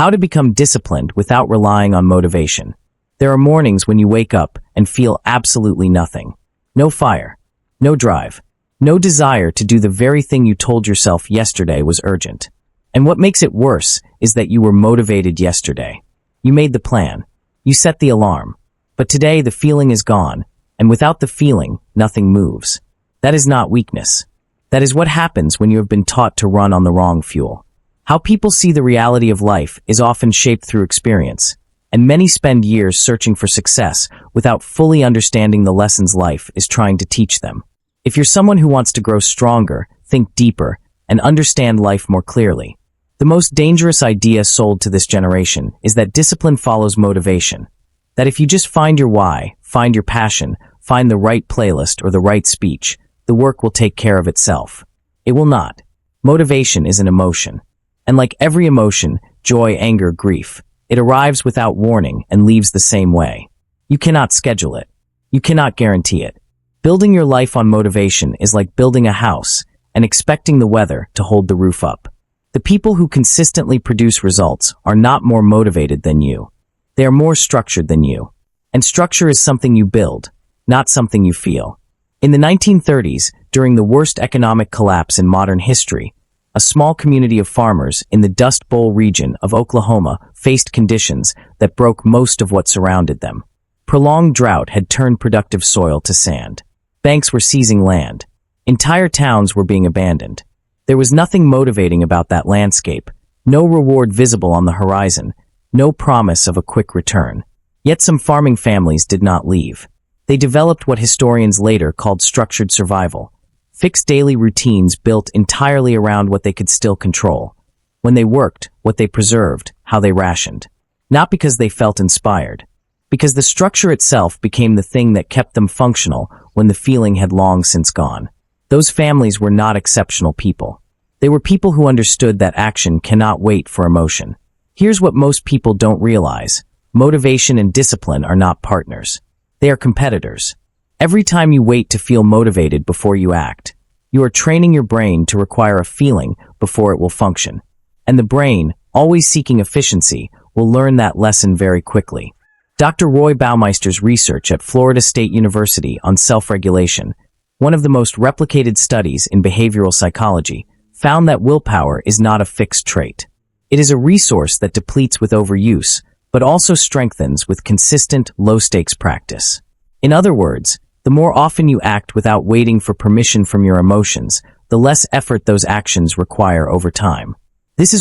How to become disciplined without relying on motivation. There are mornings when you wake up and feel absolutely nothing. No fire, no drive, no desire to do the very thing you told yourself yesterday was urgent. And what makes it worse is that you were motivated yesterday. You made the plan. You set the alarm. But today the feeling is gone, and without the feeling, nothing moves. That is not weakness. That is what happens when you have been taught to run on the wrong fuel. How people see the reality of life is often shaped through experience, and many spend years searching for success without fully understanding the lessons life is trying to teach them. If you're someone who wants to grow stronger, think deeper, and understand life more clearly, the most dangerous idea sold to this generation is that discipline follows motivation. That if you just find your why, find your passion, find the right playlist or the right speech, the work will take care of itself. It will not. Motivation is an emotion. And like every emotion, joy, anger, grief, it arrives without warning and leaves the same way. You cannot schedule it. You cannot guarantee it. Building your life on motivation is like building a house and expecting the weather to hold the roof up. The people who consistently produce results are not more motivated than you. They are more structured than you. And structure is something you build, not something you feel. In the 1930s, during the worst economic collapse in modern history, a small community of farmers in the Dust Bowl region of Oklahoma faced conditions that broke most of what surrounded them. Prolonged drought had turned productive soil to sand. Banks were seizing land. Entire towns were being abandoned. There was nothing motivating about that landscape, no reward visible on the horizon, no promise of a quick return. Yet some farming families did not leave. They developed what historians later called structured survival. Fixed daily routines built entirely around what they could still control. When they worked, what they preserved, how they rationed. Not because they felt inspired. Because the structure itself became the thing that kept them functional when the feeling had long since gone. Those families were not exceptional people. They were people who understood that action cannot wait for emotion. Here's what most people don't realize. Motivation and discipline are not partners. They are competitors. Every time you wait to feel motivated before you act, you are training your brain to require a feeling before it will function. And the brain, always seeking efficiency, will learn that lesson very quickly. Dr. Roy Baumeister's research at Florida State University on self-regulation, one of the most replicated studies in behavioral psychology, found that willpower is not a fixed trait. It is a resource that depletes with overuse, but also strengthens with consistent, low-stakes practice. In other words, the more often you act without waiting for permission from your emotions, the less effort those actions require over time. This is